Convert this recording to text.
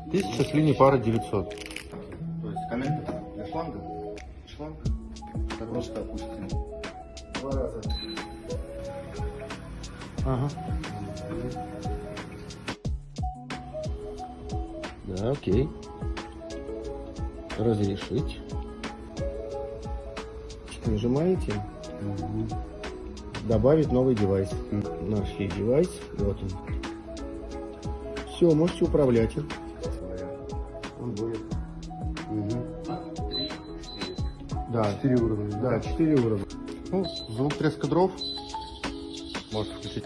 1000 с линии пара 900. То есть коннектор для шланга. Шланг. Просто опустим. 2 раза. Ага. Да, окей. Разрешить. Нажимаете. Добавить новый девайс. Наш есть девайс. Вот он. Все, можете управлять им. Он будет. Да, 4 уровня. Да, 4 уровня. Ну, звук треска дров. Можете включить.